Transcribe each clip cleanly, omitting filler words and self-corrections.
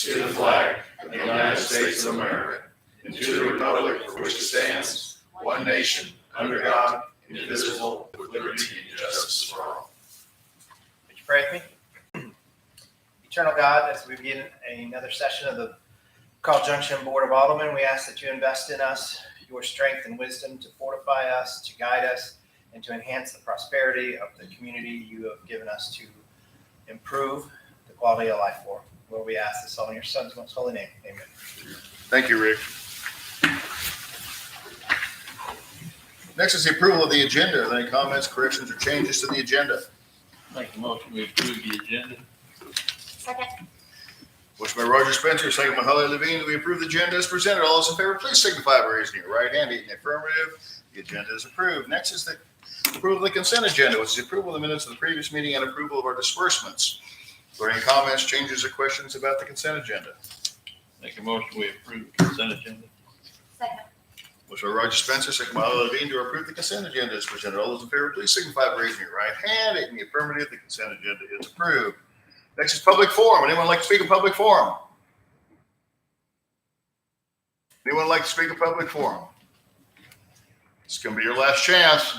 to the flag of the United States of America, and to the republic for which it stands, one nation, under God, indivisible, with liberty and justice for all. Would you pray with me? Eternal God, as we begin another session of the Carl Junction Board of Aldermen, we ask that you invest in us your strength and wisdom to fortify us, to guide us, and to enhance the prosperity of the community you have given us to improve the quality of life for. Lord, we ask this all in your Son's most holy name. Amen. Thank you, Rick. Next is the approval of the agenda. Are there any comments, corrections, or changes to the agenda? Make a motion we approve the agenda. Second. Motion by Roger Spencer, second by Holly Levine, that we approve the agenda as presented. All those in favor, please signify by raising your right hand. In the affirmative, the agenda is approved. Next is the approval of the consent agenda, which is the approval of the minutes of the previous meeting and approval of our disbursements. Are there any comments, changes, or questions about the consent agenda? Make a motion we approve the consent agenda. Second. Motion by Roger Spencer, second by Holly Levine, to approve the consent agenda as presented. All those in favor, please signify by raising your right hand. In the affirmative, the consent agenda is approved. Next is public forum. Anyone like to speak in public forum? Anyone like to speak in public forum? It's going to be your last chance.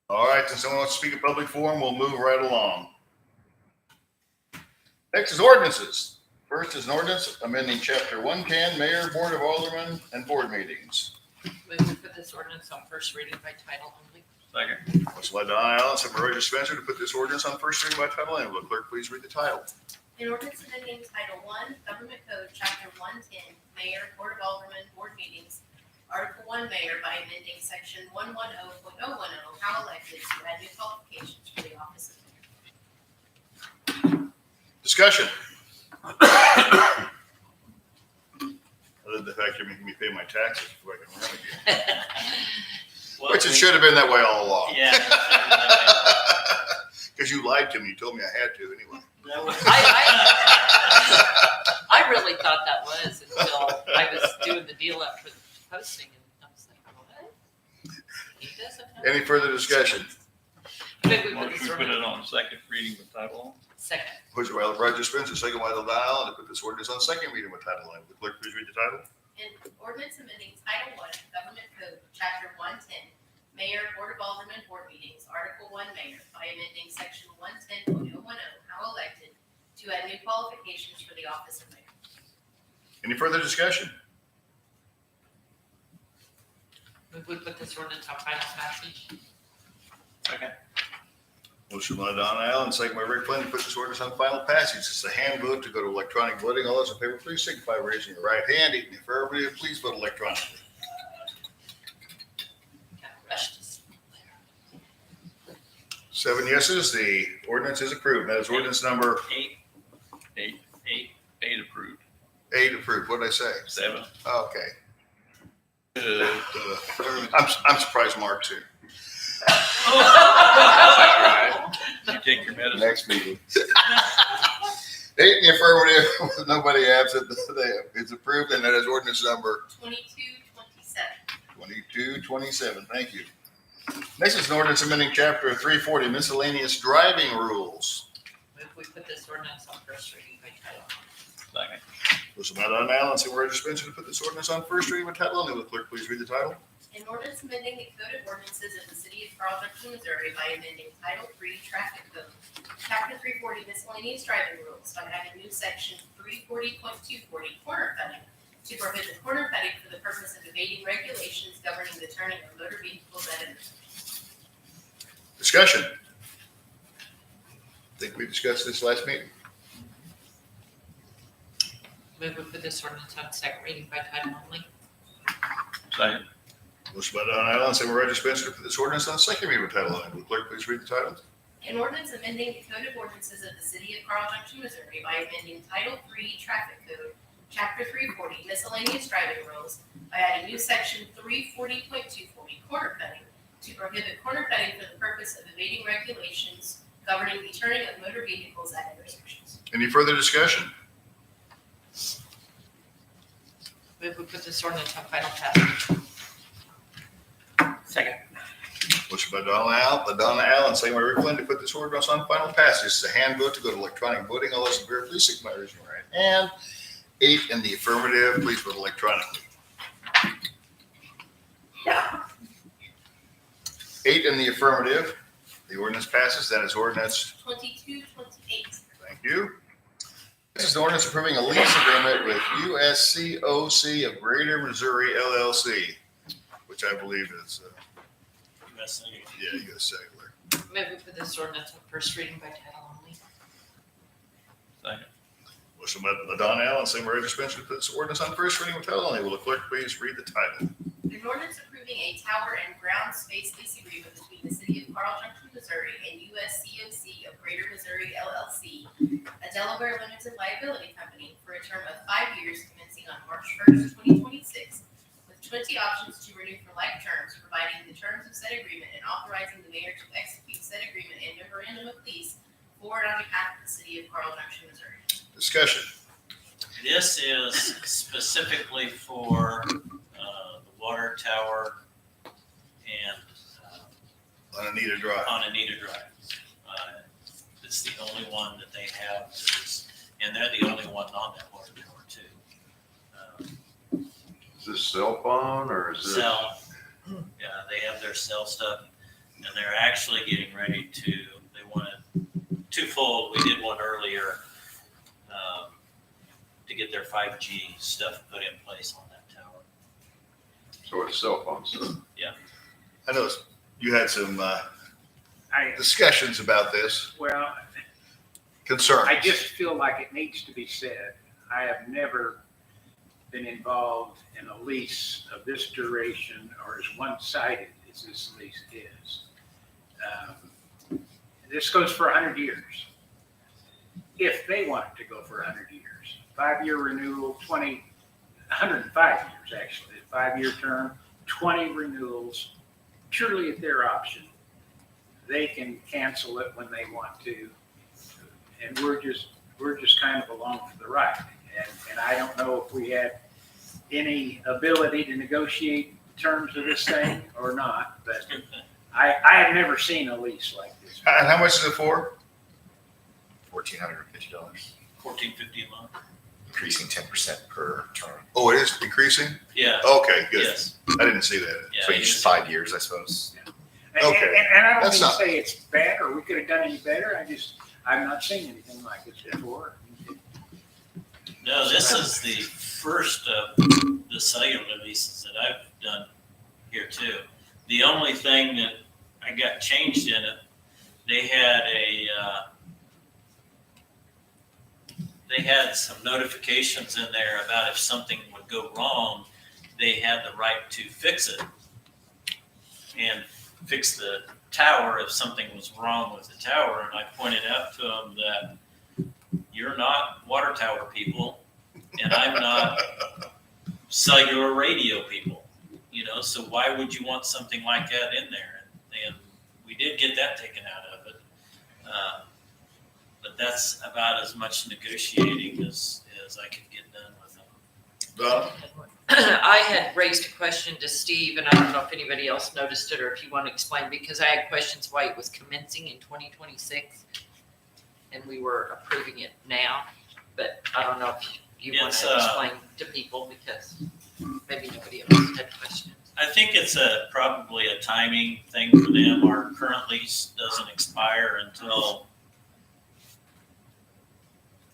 All right, since someone wants to speak in public forum, we'll move right along. Next is ordinances. First is an ordinance amending Chapter 110, Mayor, Board of Aldermen, and Board Meetings. Move to put this ordinance on first reading by title only. Second. Motion by Donna Allen, second by Roger Spencer, to put this ordinance on first reading by title only. Will the clerk please read the title? An ordinance amending Title I, Government Code, Chapter 110, Mayor, Board of Aldermen, Board Meetings, Article 1, Mayor, by amending Section 110.010, how elected, to add new qualifications for the office of mayor. Discussion. Other than the fact you're making me pay my taxes before I can run again. Which it should have been that way all along. Yeah. Because you lied to me. You told me I had to anyway. I really thought that was until I was doing the deal up for the posting, and I was like, what? He doesn't have. Any further discussion? Maybe we put Motion this we put it ordinance. on second reading with title only. Second. Motion by Roger Spencer, second by Donna Allen, to put this ordinance on second reading with title only. Will the clerk please read the title? An ordinance amending Title I, Government Code, Chapter 110, Mayor, Board of Aldermen, Board Meetings, Article 1, Mayor, by amending Section 110.010, how elected, to add new qualifications for the office of mayor. Any further discussion? Move we put this ordinance on final passage. Second. Motion by Donna Allen, second by Rick Flynn, to put this ordinance on final passage. It's a hand vote to go to electronic voting. All those in favor, please signify by raising your right hand. In the affirmative, please vote electronically. Kind of rushed us there. 7 yeses, the ordinance is approved. That is ordinance number Eight approved. 8 approved. What did I say? 7. Okay. Good. I'm surprised Mark's here. You take your medicine. Next meeting. 8 in the affirmative, with nobody absent. It's approved, and that is ordinance number 2227. 2227. Thank you. Next is an ordinance amending Chapter 340, miscellaneous driving rules. Move we put this ordinance on first reading by title only. Second. Motion by Donna Allen, second by Roger Spencer, to put this ordinance on first reading by title only. Will the clerk please read the title? An ordinance amending the Code of Ordinances of the City of Carl Junction, Missouri by amending Title III Traffic Code, Chapter 340 Miscellaneous Driving Rules by adding new Section 340.240 Corner Cutting to prohibit corner cutting for the purpose of evading regulations governing the turning of motor vehicles at intersections. Discussion. I think we discussed this last meeting. Move we put this ordinance on second reading by title only. Second. Motion by Donna Allen, second by Roger Spencer, to put this ordinance on second reading by title only. Will the clerk please read the title? An ordinance amending the Code of Ordinances of the City of Carl Junction, Missouri by amending Title III Traffic Code, Chapter 340 Miscellaneous Driving Rules by adding new Section 340.240 Corner Cutting to prohibit corner cutting for the purpose of evading regulations governing the turning of motor vehicles at intersections. Any further discussion? Move we put this ordinance on final passage. Second. Motion by Donna Allen, second by Rick Flynn to put this ordinance on final passage. This is a hand vote to go to electronic voting. All those in favor, please signify by raising your right hand. 8 in the affirmative, please vote electronically. 8 in the affirmative. The ordinance passes. That is ordinance. 2228. Thank you. This is the ordinance approving a lease agreement with USCOC of Greater Missouri LLC, which I believe is, USA. yeah, US Cellular. Move for this ordinance on first reading by title only. Second. Motion by Donna Allen, second by Roger Spencer to put this ordinance on first reading with title only. Will the clerk please read the title? An ordinance approving a tower and ground space lease agreement between the city of Carl Junction, Missouri and USCOC of Greater Missouri LLC, a Delaware limited liability company, for a term of 5 years commencing on March 1st, 2026, with 20 options to renew for like terms, providing the terms of said agreement and authorizing the mayor to execute said agreement and memorandum of lease for and on behalf of the city of Carl Junction, Missouri. Discussion. This is specifically for the water tower and On Anita Drive. on Anita Drive. It's the only one that they have, and they're the only one on that water tower too. Is this cell phone or is this? Cell, yeah, they have their cell stuff, and they're actually getting ready to, they wanted twofold. We did one earlier to get their 5G stuff put in place on that tower. So it's cell phone stuff. I know you had some I, discussions about this, well, concerns. I just feel like it needs to be said. I have never been involved in a lease of this duration or as one-sided as this lease is. This goes for 100 years. If they want it to go for 100 years. 5-year renewal, 105 years actually, a 5-year term, 20 renewals, purely at their option. They can cancel it when they want to. And we're just kind of along for the ride. And I don't know if we had any ability to negotiate terms of this thing or not, but I have never seen a lease like this. And how much is it for? $1,450, $14.50 a month. increasing 10% per term. Oh, it is increasing? Yeah. Okay, good. Yes. I didn't see that. Yeah, So it each is. 5 years, I suppose. Okay. And I don't That's mean to not- say it's bad or we could have done any better. I've not seen anything like this before. No, this is the first of the cellular leases that I've done here too. The only thing that I got changed in it, they had some notifications in there about if something would go wrong, they had the right to fix it and fix the tower if something was wrong with the tower. And I pointed out to them that you're not water tower people, and I'm not cellular radio people, so why would you want something like that in there? And we did get that taken out of it. But that's about as much negotiating as I could get done with them. Donna? I had raised a question to Steve, and I don't know if anybody else noticed it or if you want to explain, because I had questions why it was commencing in 2026 and we were approving it now, but I don't know if you want to explain to people because maybe nobody else had questions. I think it's probably a timing thing for them. Our current lease doesn't expire until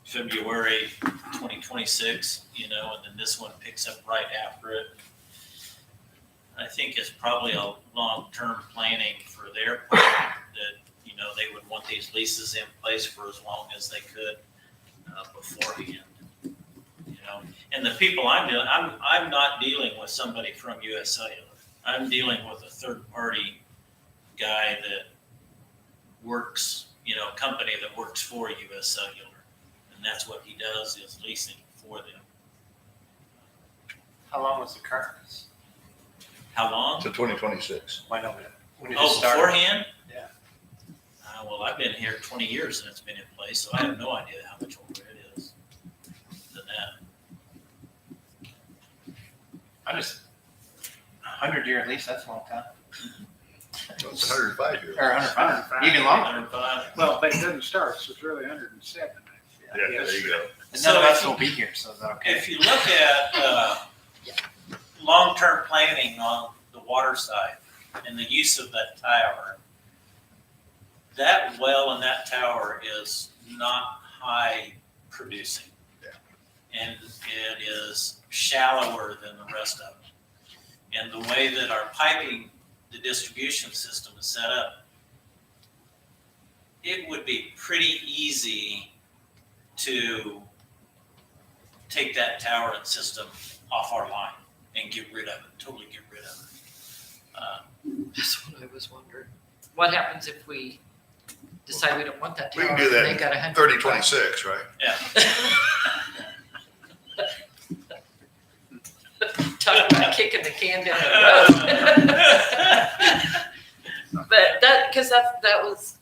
February 2026, and then this one picks up right after it. I think it's probably a long-term planning for their part that, they would want these leases in place for as long as they could beforehand. And the people I'm dealing, I'm not dealing with somebody from US Cellular. I'm dealing with a third-party guy that works, company that works for US Cellular. And that's what he does, is leasing for them. How long was the current lease? How long? To 2026. When did it Oh, start? beforehand? Yeah. Well, I've been here 20 years and it's been in place, so I have no idea how much older it is than that. I just, 100-year lease, that's a long time. It's 105 years. Or 105, 105. even longer. 105. Well, but it doesn't start, so it's really 107. Yeah, there you go. And So none of if us you- will be here, so is that okay? If you look at long-term planning on the water side and the use of that tower, that well and that tower is not high producing. Yeah. And it is shallower than the rest of them. And the way that our piping, the distribution system is set up, it would be pretty easy to take that tower and system off our line and get rid of it, totally get rid of it. That's what I was wondering. What happens if we decide we don't want that We tower? can do that and they in got 100? 3026, right? Yeah, Talk about kicking the can down the road. But that, because that was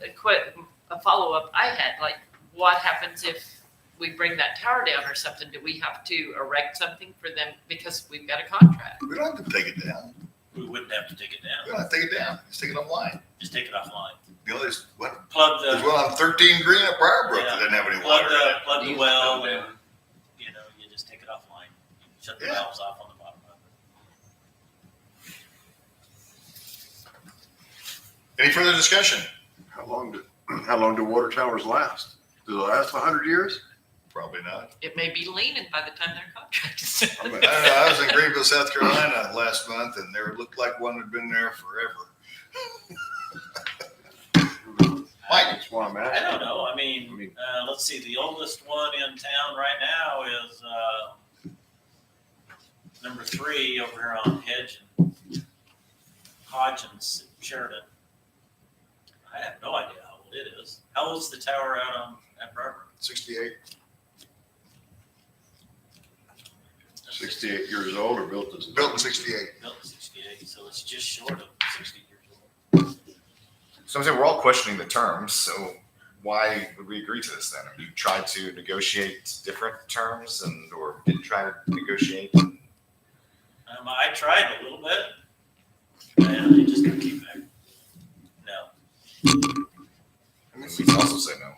a follow-up I had, like, what happens if we bring that tower down or something? Do we have to erect something for them because we've got a contract? We don't have to take it down. we wouldn't have to take it We down, don't have to take it down. Just take it offline. just take it offline. You know, there's Plug one on 13 Green at Briarbrook that didn't have any water in it. plug the well and, you know, you just take it offline. Shut the Yeah. valves off on the bottom of it. Any further discussion? How long do water towers last? Do they last 100 years? Probably not. It may be leaning by the time their contract is I done. don't know. I was in Greenville, South Carolina last month, and there looked like one had been there forever. Mike, That's why I'm I asking. don't know, I mean, let's see, the oldest one in town right now is, number 3 over here on Hedge and Hodge and Sheridan. I have no idea how old it is. How old's the tower out at Briarbrook? 68. 68 years old or built as? Built in 68. Built in 68, so it's just short of 60 years old. So I'm saying we're all questioning the terms, so why would we agree to this then? Have you tried to negotiate different terms or didn't try to negotiate? I tried a little bit, and they just keep back. No. And we can also say no.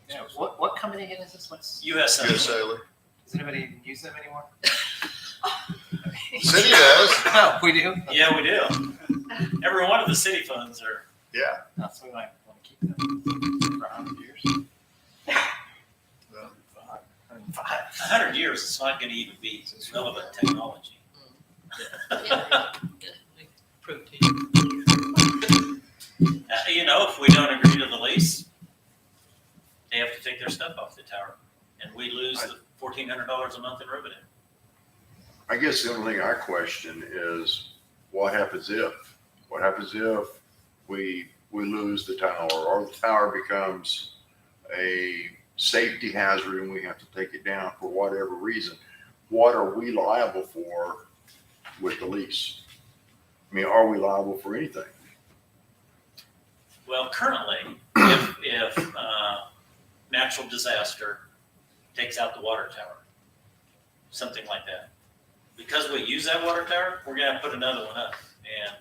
Yeah, what company again is this? What's, US Good Cellular. sailor. does anybody even use them anymore? City does. Oh, we do? Yeah, we do. Every one of the city funds are, Yeah. That's what we might want to keep them for 100 years. 100 years, it's not gonna even be relevant technology. Yeah, proved to you. You know, if we don't agree to the lease, they have to take their stuff off the tower, and we lose the $1,400 a month in revenue. I guess the only thing I question is what happens if? What happens if we lose the tower or the tower becomes a safety hazard and we have to take it down for whatever reason? What are we liable for with the lease? I mean, are we liable for anything? Well, currently, if natural disaster takes out the water tower, something like that, because we use that water tower, we're gonna put another one up, and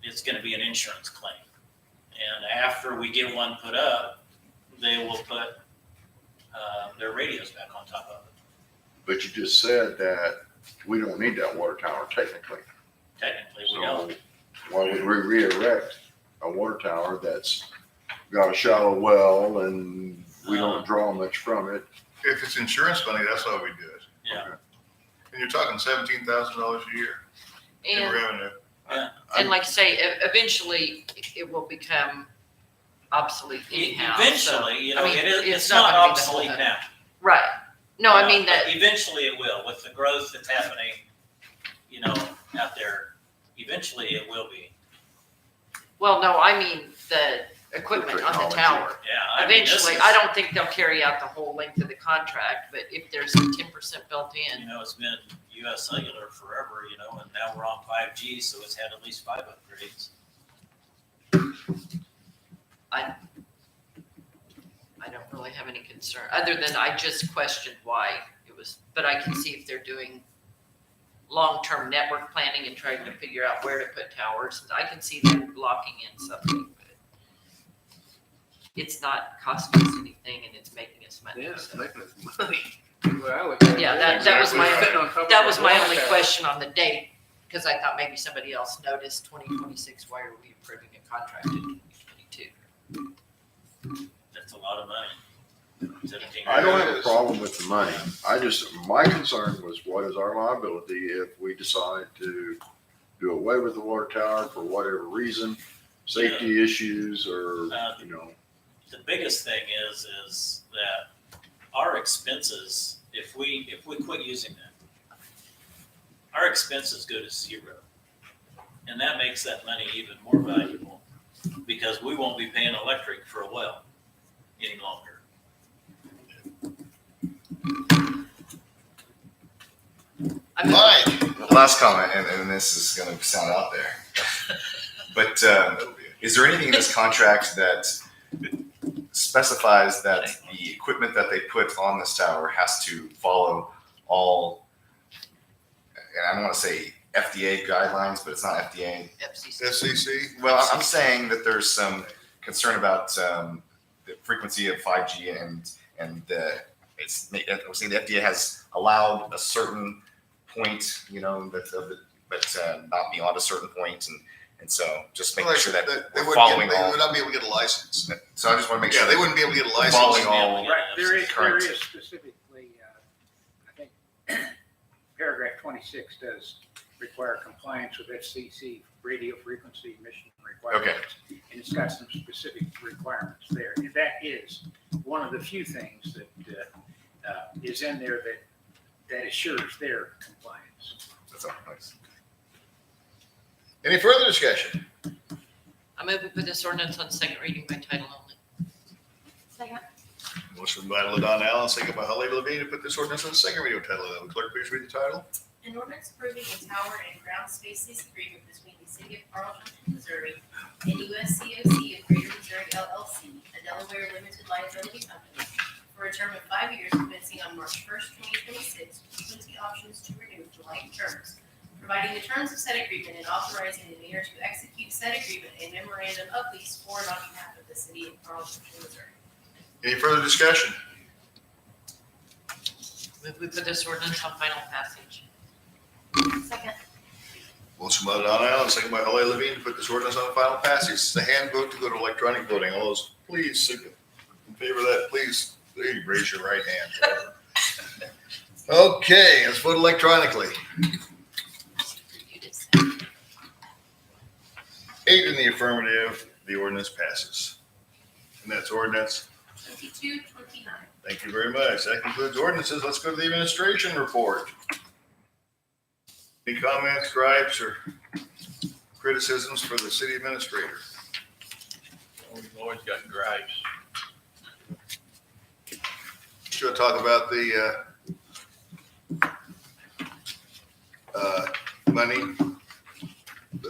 it's gonna be an insurance claim. And after we get one put up, they will put their radios back on top of it. But you just said that we don't need that water tower technically. Technically, we So don't. why would we re-erect a water tower that's got a shallow well and we don't draw much from it? If it's insurance money, that's why we do it. Yeah. And you're talking $17,000 a year in And, revenue. and like I say, eventually it will become obsolete anyhow. so- Eventually, you know, I mean, it's it's not not gonna be the whole obsolete thing. now. Right. No, I mean But that, eventually it will, with the growth that's happening, you know, out there, eventually it will be. well, no, I mean the equipment on the Technology. tower. Yeah. I mean, this Eventually, is- I don't think they'll carry out the whole length of the contract, but if there's a 10% built You in, know, it's been US Cellular forever, you know, and now we're on 5G, so it's had at least 5 upgrades. I don't really have any concern, other than I just questioned why it was, but I can see if they're doing long-term network planning and trying to figure out where to put towers. I can see them locking in something, but it's not costing us anything and it's making us money. Yeah, it's So. making us money. Yeah, that was my Sitting on top of that was my water only tower. question on the date, because I thought maybe somebody else noticed 2026, why are we approving a contract in 2022? That's a lot of money. 17 I don't have It a is. problem with the money. My concern was what is our liability if we decide to do away with the water tower for whatever reason, safety issues or, you know. The biggest thing is that our expenses, if we quit using that, our expenses go to zero. And that makes that money even more valuable because we won't be paying electric for a well any longer. I mean, Mike, Last comment, and this is going to sound out there, but is there anything in this contract that specifies that the equipment that they put on this tower has to follow all, and I don't want to say FDA guidelines, but it's not FDA. FCC. FCC? Well, I'm saying that there's some concern about the frequency of 5G and it's I'm saying the FDA has allowed a certain point, you know, but not beyond a certain point, and so just making sure that They we're following they all. would not be able to get a license. So I just want to make Yeah, sure they that wouldn't be able to get a we're license. following all. Yeah, Right, there is current. specifically, I think, paragraph 26 does require compliance with FCC radio frequency emission requirements. And it's got some specific requirements there. And that is one of the few things that is in there that assures their compliance. That's all. Nice. Any further discussion? I move we put this ordinance on second reading by title only. Second. Motion by LaDon Allen, second by Holly Levine to put this ordinance on the second reading by title only. Will clerk please read the title? An ordinance approving a tower and ground space lease agreement between the city of Carl Junction, Missouri and USCOC of Greater Missouri LLC, a Delaware limited liability company, for a term of 5 years commencing on March 1st, 2026, with 20 options to renew for like terms, providing the terms of said agreement and authorizing the mayor to execute said agreement and memorandum of lease for and on behalf of the city of Carl Junction, Missouri. Any further discussion? Move we put this ordinance on final passage. Second. Motion by LaDon Allen, second by Holly Levine to put this ordinance on final passage. It's a hand vote to go to electronic voting. All those please, in favor of that, please raise your right hand. Okay, let's vote electronically. You did say. 8 in the affirmative, the ordinance passes. And that's ordinance. 2229. Thank you very much. That concludes ordinances. Let's go to the administration report. Any comments, gripes, or criticisms for the city administrator? We've always got gripes. Should I talk about the money?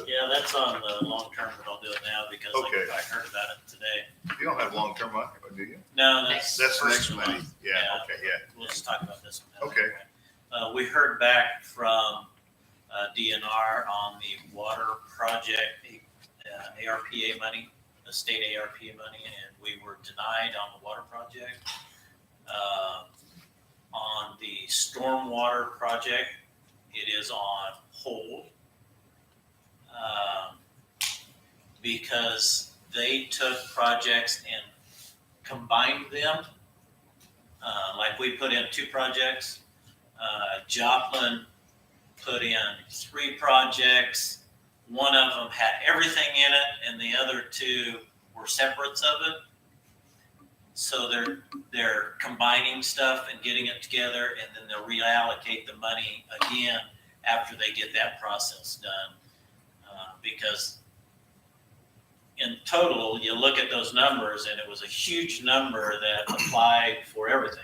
Yeah, that's on the long term, but I'll do it now because Okay. I heard about it today. You don't have long-term money, do you? No, that's. That's the first next of the money. month. Yeah, okay, yeah. We'll just talk about this one. Okay. We heard back from DNR on the water project, ARPA money, the state ARPA money, and we were denied on the water project. On the stormwater project, it is on hold. Because they took projects and combined them. Like we put in 2 projects. Joplin put in 3 projects. One of them had everything in it and the other 2 were separates of it. So they're combining stuff and getting it together, and then they'll reallocate the money again after they get that process done. Because in total, you look at those numbers and it was a huge number that applied for everything.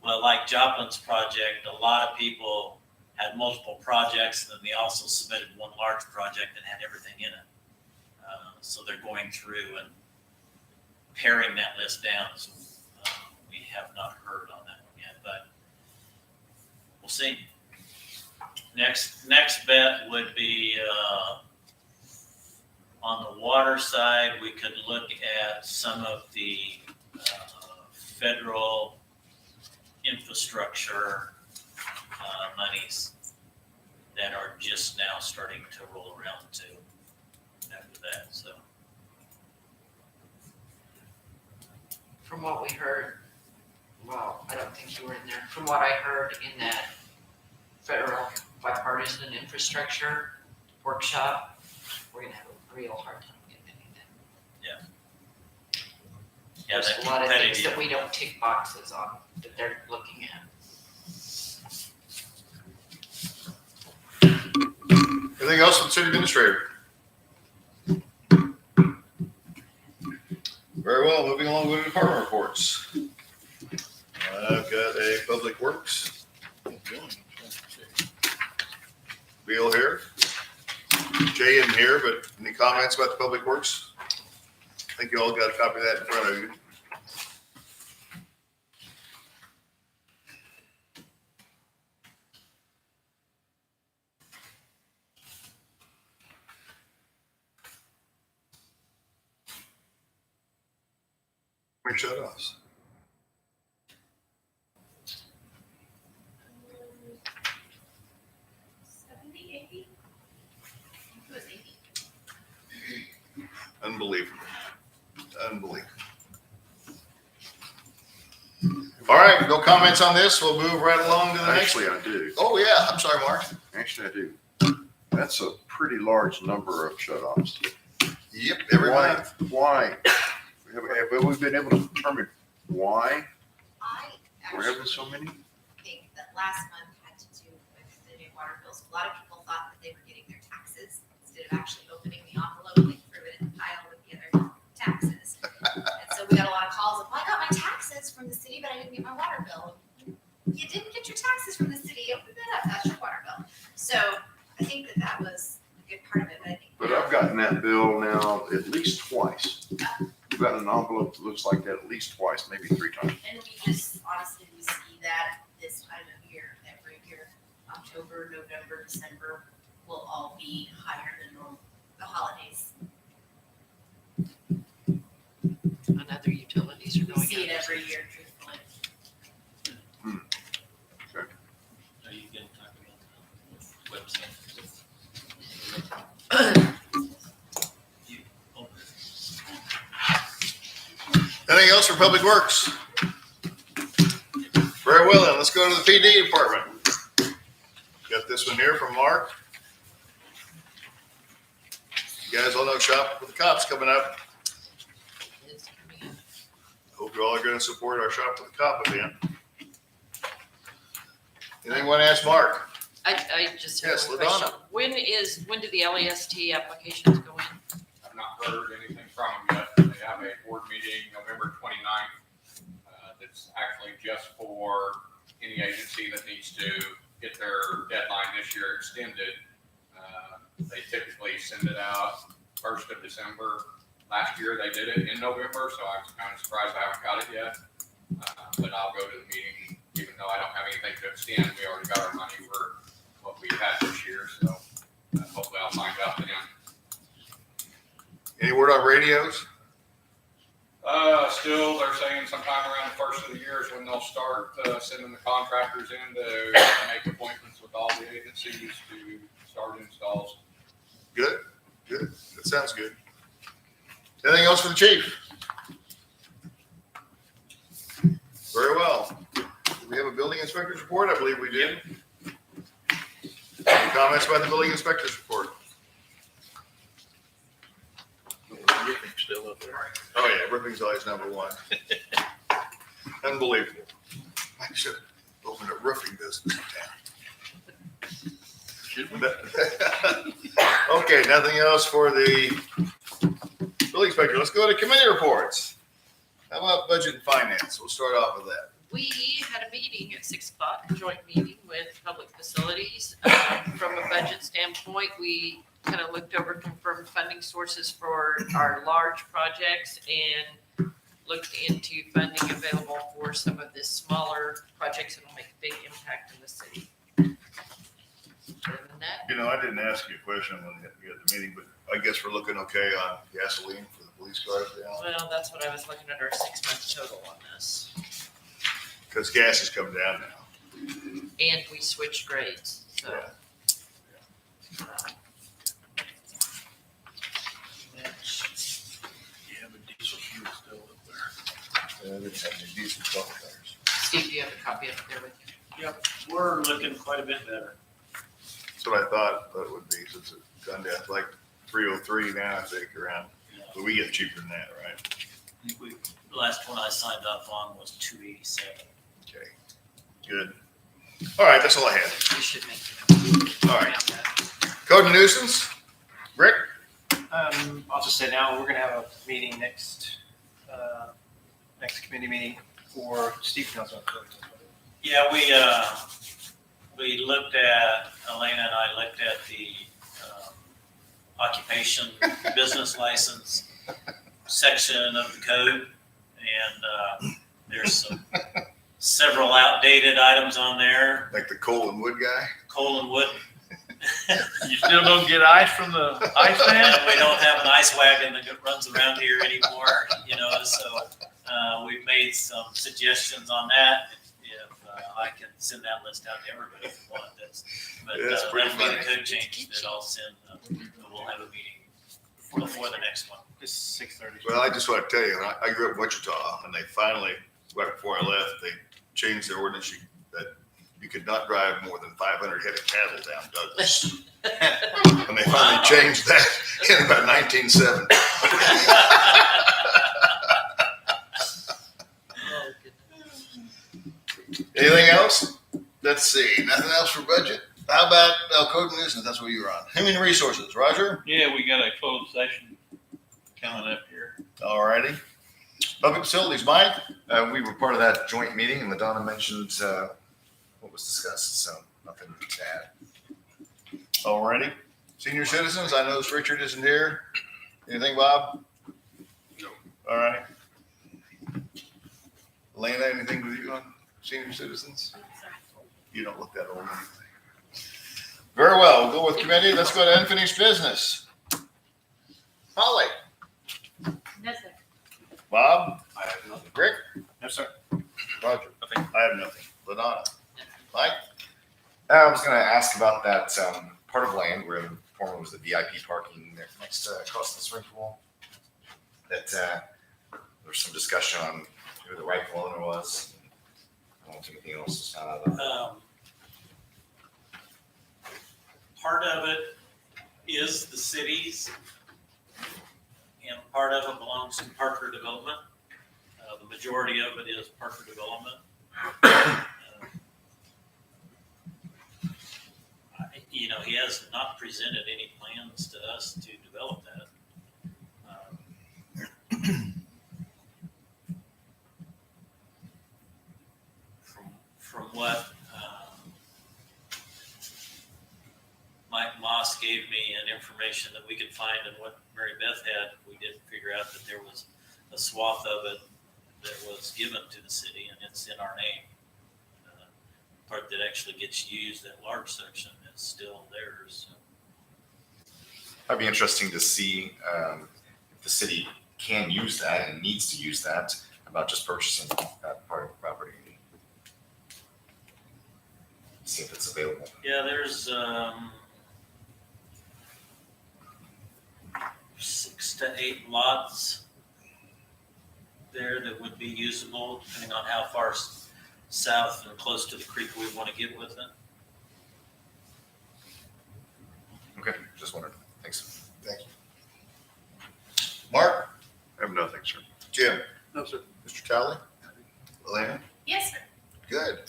Well, like Joplin's project, a lot of people had multiple projects, and then they also submitted one large project that had everything in it. So they're going through and paring that list down. So we have not heard on that one yet, but we'll see. Next bet would be, on the water side, we could look at some of the, federal infrastructure, monies that are just now starting to roll around too after that, so. From what we heard, well, I don't think you were in there. From what I heard in that federal bipartisan infrastructure workshop, we're gonna have a real hard time getting anything. Yeah, There's that a lot of things competitive, that we don't tick boxes on that they're looking at. Anything else from the city administrator? Very well, moving along with the department reports. I've got a public works. Bill here. Jay isn't here, but any comments about the public works? I think you all got a copy of that in front of you. Shut offs. 70, 80? It was 80. Unbelievable. Unbelievable. All right, no comments on this. We'll move right along to the next. Actually, I do. Oh, yeah, I'm sorry, Mark. Actually, I do. That's a pretty large number of shut-offs. Yep, every month. Why? Have we been able to determine why I we're having so actually many? think that last month had to do with the new water bills. A lot of people thought that they were getting their taxes instead of actually opening the envelope, they threw it in the pile with the other taxes. And so we got a lot of calls of, well, I got my taxes from the city, but I didn't get my water bill. You didn't get your taxes from the city, open that up, that's your water bill. So I think that that was a good part of it, but I think. But I've gotten that bill now at least twice. I've got an envelope that looks like that at least twice, maybe 3 times. And we just, honestly, we see that this time of year, every year, October, November, December will all be higher than normal, the holidays. And other utilities are We going see it up. every year, truthfully. are you gonna talk about the website? You open it. Anything else for public works? Very well, then, let's go to the PD department. Got this one here from Mark. You guys all know Shop with the Cops coming up. It's coming up. Hope you all are going to support our Shop with the Cop event. Anything you want to ask Mark? I just have Yes, one LaDonna. question. When do the LEST applications go in? I've not heard anything from them yet. They have a board meeting November 29th. That's actually just for any agency that needs to get their deadline this year extended. They typically send it out 1st of December. Last year they did it in November, so I was kind of surprised I haven't got it yet. But I'll go to the meeting, even though I don't have anything to extend. We already got our money for what we had this year, so hopefully I'll find out then. Any word on radios? Still, they're saying sometime around the first of the year is when they'll start sending the contractors in to make appointments with all the agencies to start installs. Good, good. That sounds good. Anything else for the chief? Very well. Do we have a building inspector's report? I believe we did. Any comments about the building inspector's report? Still up there. Oh, yeah, roofing's always number one. Unbelievable. I should have opened a roofing business in town. Okay, nothing else for the building inspector. Let's go to committee reports. How about budget and finance? We'll start off with that. We had a meeting at 6 o'clock, a joint meeting with public facilities. From a budget standpoint, we kind of looked over confirmed funding sources for our large projects and looked into funding available for some of the smaller projects that will make a big impact in the city. Other than that, You know, I didn't ask you a question when we had the meeting, but I guess we're looking okay on gasoline for the police cars now. well, that's what I was looking at our 6 month total on this. Because gas has come down now. And we switched grades, so. Yeah. Yeah, but diesel fuel still up there. They didn't have any diesel truck tires. Steve, do you have a copy of it there with you? We're looking quite a bit better. That's what I thought it would be, since it's gone down to like 303 now, I think, around. But we get cheaper than that, right? I think the last one I signed up on was 287. Okay, good. All right, that's all I had. We should make it. All right. Code and nuisance, Rick? I'll just say now, we're gonna have a meeting next committee meeting for Steve knows what code. Yeah, we looked at, Elena and I looked at the occupation business license section of the code, and there's several outdated items on there. Like the coal and wood guy? Coal and wood. You still don't get ice from the ice man? And we don't have an ice wagon that runs around here anymore, so we've made some suggestions on that. If I can send that list out to everybody if you want this. But Yeah, that's pretty that'll be the funny. code changes that I'll send. We'll have a meeting before the next one. It's 6:30. Well, I just want to tell you, I grew up in Wichita, and they finally, right before I left, they changed their ordinance that you could not drive more than 500 head of cattle down Douglas. And they finally changed that in about 1970. Oh, goodness. Anything else? Let's see. Nothing else for budget? How about code and nuisance? That's what you were on. Human resources, Roger? Yeah, we got a closed session coming up here. All righty. Public facilities, Mike? We were part of that joint meeting, and LaDonna mentioned what was discussed, so nothing to add. All righty. Senior citizens, I know Richard isn't here. Anything, Bob? No. All right. Elena, anything with you on senior citizens? You don't look that old anyway. Very well, we'll go with committee. Let's go to unfinished business. Holly? No, sir. Bob? I have nothing. Rick? No, sir. Roger? I have nothing. LaDonna? Mike? I was going to ask about that part of land where the former was the VIP parking there next to across the swimming pool. That there's some discussion on who the rightful owner was. I don't think anything else was found out of that. Part of it is the city's, and part of it belongs to Parker Development. The majority of it is Parker Development. He has not presented any plans to us to develop that. From what Mike Moss gave me and information that we could find and what Mary Beth had, we did figure out that there was a swath of it that was given to the city, and it's in our name. Part that actually gets used, that large section, is still theirs. That'd be interesting to see if the city can use that and needs to use that about just purchasing that part of the property. See if it's available. Yeah, there's 6 to 8 lots there that would be usable, depending on how far south and close to the creek we want to get with it. Okay, just wondered. Thanks. Thank you. Mark? I have nothing, sir. Jim? No, sir. Mr. Talley? Elena? Yes, sir. Good.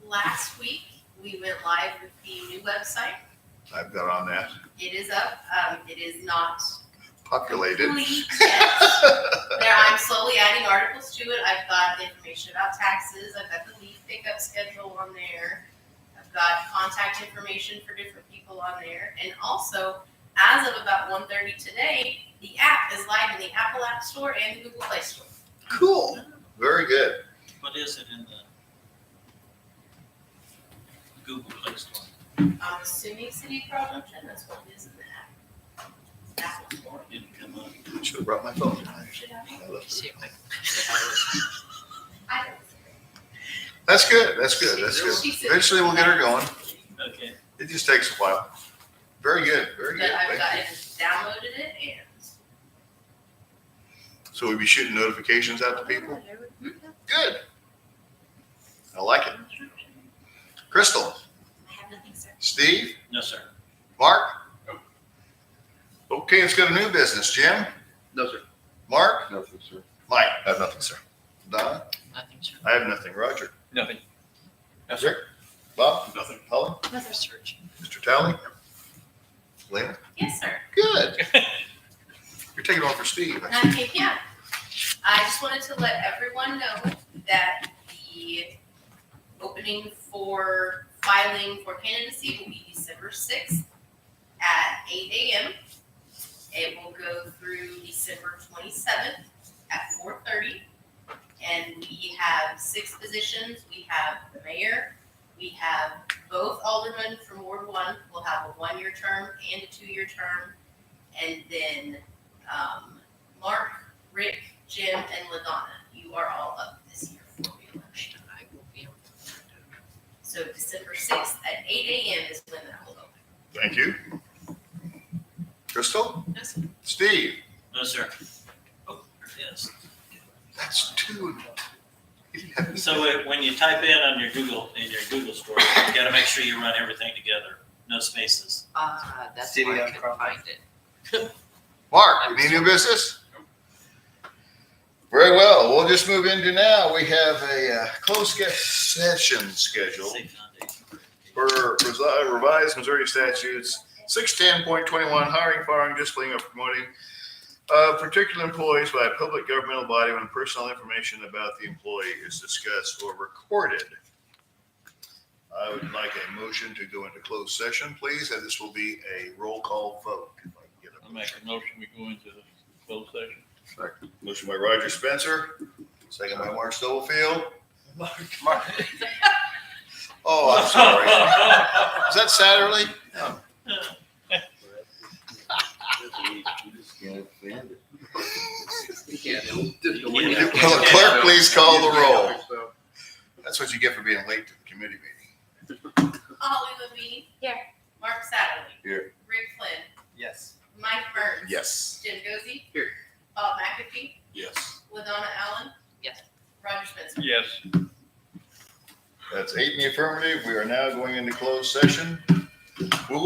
Last week, we went live with the new website. I've got on that. It is up. It is not Populated. complete yet. I'm slowly adding articles to it. I've got the information about taxes. I've got the leaf pickup schedule on there. I've got contact information for different people on there. And also, as of about 1:30 today, the app is live in the Apple App Store and the Google Play Store. Cool. Very good. What is it in the Google Play Store? I'm assuming City of Carl Junction, that's what it is in the app. That one's more. Didn't come up. Should have brought my phone. Should have. I left it. See if I I don't. That's good. That's good. That's good. Eventually we'll get her going. Okay. It just takes a while. Very good. Very But good. I've Thank you. downloaded it and. So we'll be shooting notifications out to people? Good. I like it. Crystal, I have nothing, sir. Steve, No, sir. Mark? Okay, let's go to new business. Jim? No, sir. Mark? Nothing, sir. Mike? I have nothing, sir. Don? nothing, sir. I have nothing. Roger? Nothing. Rick? Bob? Nothing. Helen? Another search. Mr. Talley? Lena? Yes, sir. Good. You're taking on for Steve. I see. Yeah. I just wanted to let everyone know that the opening for filing for candidacy will be December 6th at 8 a.m. It will go through December 27th at 4:30. And we have 6 positions. We have the mayor. We have both aldermen from Ward 1 will have a 1-year term and a 2-year term. And then Mark, Rick, Jim, and LaDonna, you are all up this year for re-election. I will be able to. So December 6th at 8 a.m. is when that will open. Thank you. Crystal? Yes, sir. Steve? No, sir. Oh, yes. That's 2. So when you type in on your Google store, you gotta make sure you run everything together, no spaces. That's City why I of couldn't Carl. find it. Mark, any new business? Very well. We'll just move into now. We have a closed session scheduled Safe foundation. for revised Missouri statutes 610.21, hiring, firing, disciplining, or promoting particular employees by a public governmental body when personal information about the employee is discussed or recorded. I would like a motion to go into closed session, please, and this will be a roll call vote. If I can get a I'll make a motion, we go into the closed session. motion by Roger Spencer, second by Mark Stubblefield. Oh, I'm sorry. Is that Satterley? No. Will the clerk please call the roll? That's what you get for being late to the committee meeting. Holly Levine. Here. Mark Satterley. Here. Rick Flynn. Yes. Mike Burns. Yes. Jim Gozi. Here. Bob McAfee. Yes. LaDonna Allen. Yes. Roger Spencer. Yes. That's 8 in the affirmative. We are now going into closed session.